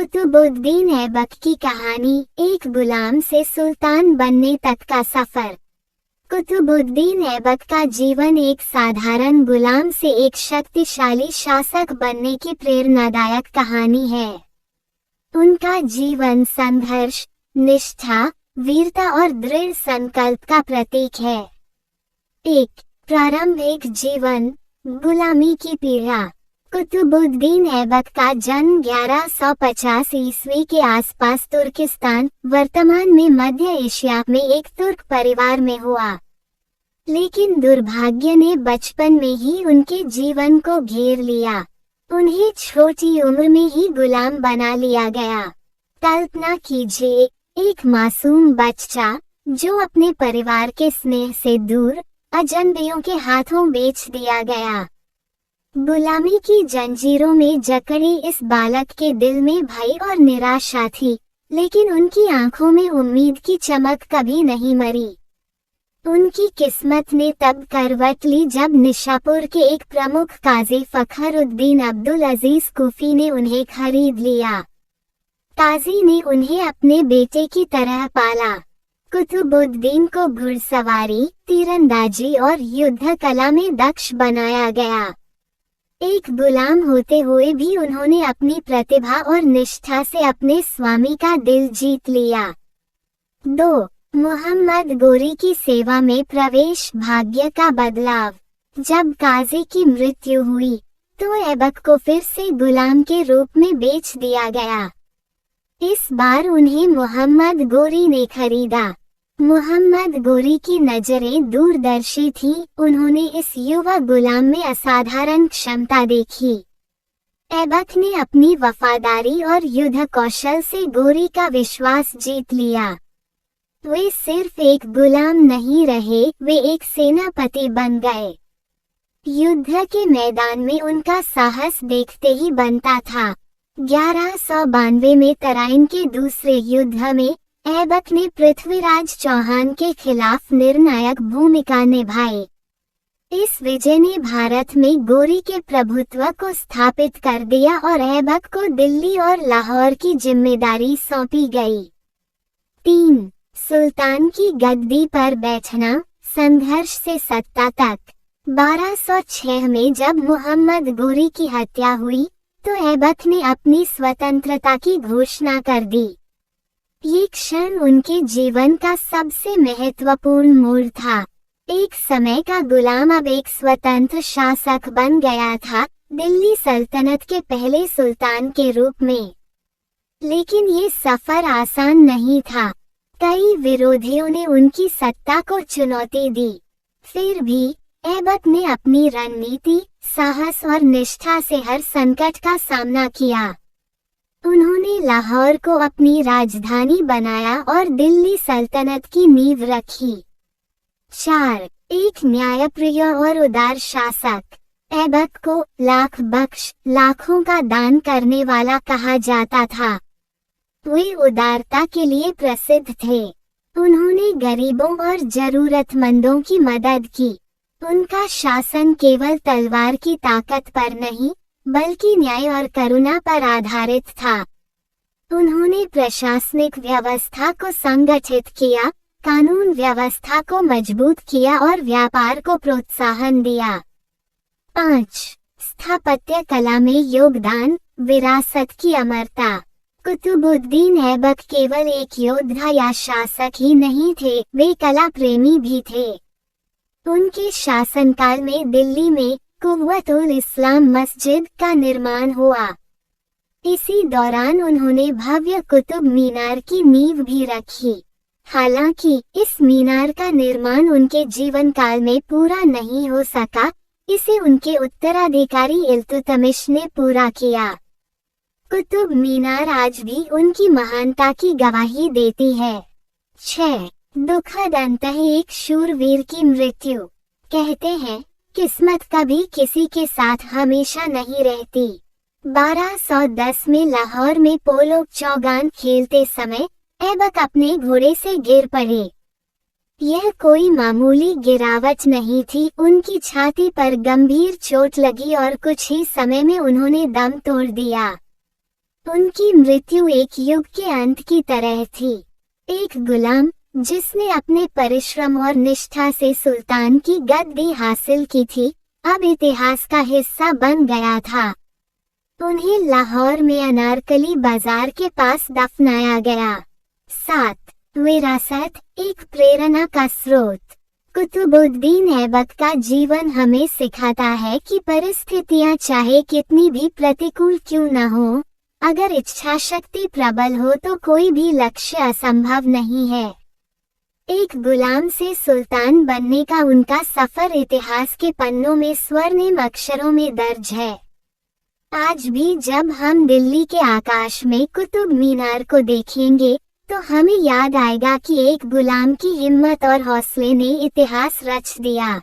कुतुबुद्दीन ऐबक की कहानी, एक गुलाम से सुल्तान बनने तक का सफर। कुतुबुद्दीन ऐबक का जीवन एक साधारण गुलाम से एक शक्तिशाली शासक बनने की प्रेरणादायक कहानी है। उनका जीवन संघर्ष, निष्ठा, वीरता और दृढ़ संकल्प का प्रतीक है। एक प्रारंभिक जीवन, गुलामी की पीड़ा। कुतुबुद्दीन ऐबक का जन्म 1150 ईस्वी के आसपास तुर्किस्तान, वर्तमान में मध्य एशिया में एक तुर्क परिवार में हुआ। लेकिन दुर्भाग्य ने बचपन में ही उनके जीवन को घेर लिया। उन्हें छोटी उम्र में ही गुलाम बना लिया गया। कल्पना कीजिए, एक मासूम बच्चा जो अपने परिवार के स्नेह से दूर अजनबियों के हाथों बेच दिया गया। गुलामी की जंजीरों में जकड़े इस बालक के दिल में भय और निराशा थी, लेकिन उनकी आंखों में उम्मीद की चमक कभी नहीं मरी। उनकी किस्मत ने तब करवट ली जब निशापुर के एक प्रमुख काजी फखरुद्दीन अब्दुल अजीज कुफी ने उन्हें खरीद लिया। काजी ने उन्हें अपने बेटे की तरह पाला। कुतुबुद्दीन को घुड़सवारी, तीरंदाजी और युद्ध कला में दक्ष बनाया गया। एक गुलाम होते हुए भी उन्होंने अपनी प्रतिभा और निष्ठा से अपने स्वामी का दिल जीत लिया। 2. मोहम्मद गोरी की सेवा में प्रवेश, भाग्य का बदलाव। जब काजी की मृत्यु हुई तो ऐबक को फिर से गुलाम के रूप में बेच दिया गया। इस बार उन्हें मोहम्मद गोरी ने खरीदा। मोहम्मद गोरी की नजरें दूरदर्शी थीं, उन्होंने इस युवा गुलाम में असाधारण क्षमता देखी। ऐबक ने अपनी वफादारी और युद्ध कौशल से गोरी का विश्वास जीत लिया। वे सिर्फ एक गुलाम नहीं रहे, वे एक सेनापति बन गए। युद्ध के मैदान में उनका साहस देखते ही बनता था। 1192 में तराइन के दूसरे युद्ध में ऐबक ने पृथ्वीराज चौहान के खिलाफ निर्णायक भूमिका निभाई। इस विजय ने भारत में गोरी के प्रभुत्व को स्थापित कर दिया और ऐबक को दिल्ली और लाहौर की जिम्मेदारी सौंपी गई। 3. सुल्तान की गद्दी पर बैठना, संघर्ष से सत्ता तक। 1206 में जब मोहम्मद गोरी की हत्या हुई तो ऐबक ने अपनी स्वतंत्रता की घोषणा कर दी। ये क्षण उनके जीवन का सबसे महत्वपूर्ण मोड़ था। एक समय का गुलाम अब एक स्वतंत्र शासक बन गया था, दिल्ली सल्तनत के पहले सुल्तान के रूप में। लेकिन ये सफर आसान नहीं था। कई विरोधियों ने उनकी सत्ता को चुनौती दी। फिर भी ऐबक ने अपनी रणनीति, साहस और निष्ठा से हर संकट का सामना किया। उन्होंने लाहौर को अपनी राजधानी बनाया और दिल्ली सल्तनत की नींव रखी। 4. एक न्यायप्रिय और उदार शासक। ऐबक को लाख बख्श, लाखों का दान करने वाला कहा जाता था। वे उदारता के लिए प्रसिद्ध थे। उन्होंने गरीबों और जरूरतमंदों की मदद की। उनका शासन केवल तलवार की ताकत पर नहीं, बल्कि न्याय और करुणा पर आधारित था। उन्होंने प्रशासनिक व्यवस्था को संगठित किया, कानून व्यवस्था को मजबूत किया और व्यापार को प्रोत्साहन दिया। 5. स्थापत्य कला में योगदान, विरासत की अमरता। कुतुबुद्दीन ऐबक केवल एक योद्धा या शासक ही नहीं थे, वे कला प्रेमी भी थे। उनके शासनकाल में दिल्ली में कुव्वतुल इस्लाम मस्जिद का निर्माण हुआ। इसी दौरान उन्होंने भव्य कुतुब मीनार की नींव भी रखी। हालांकि इस मीनार का निर्माण उनके जीवन काल में पूरा नहीं हो सका, इसे उनके उत्तराधिकारी इल्तुतमिश ने पूरा किया। कुतुब मीनार आज भी उनकी महानता की गवाही देती है। 6. दुखद अंतः, एक शूरवीर की मृत्यु। कहते हैं, किस्मत कभी किसी के साथ हमेशा नहीं रहती। 1210 में लाहौर में पोलो चौगान खेलते समय ऐबक अपने घोड़े से गिर पड़े। यह कोई मामूली गिरावट नहीं थी, उनकी छाती पर गंभीर चोट लगी और कुछ ही समय में उन्होंने दम तोड़ दिया। उनकी मृत्यु एक युग के अंत की तरह थी। एक गुलाम जिसने अपने परिश्रम और निष्ठा से सुल्तान की गद्दी हासिल की थी, अब इतिहास का हिस्सा बन गया था। उन्हें लाहौर में अनारकली बाजार के पास दफनाया गया। 7. विरासत, एक प्रेरणा का स्रोत। कुतुबुद्दीन ऐबक का जीवन हमें सिखाता है कि परिस्थितियां चाहे कितनी भी प्रतिकूल क्यों न हो, अगर इच्छा शक्ति प्रबल हो तो कोई भी लक्ष्य असंभव नहीं है। एक गुलाम से सुल्तान बनने का उनका सफर इतिहास के पन्नों में स्वर्णिम अक्षरों में दर्ज है। आज भी जब हम दिल्ली के आकाश में कुतुब मीनार को देखेंगे तो हमें याद आएगा कि एक गुलाम की हिम्मत और हौसले ने इतिहास रच दिया।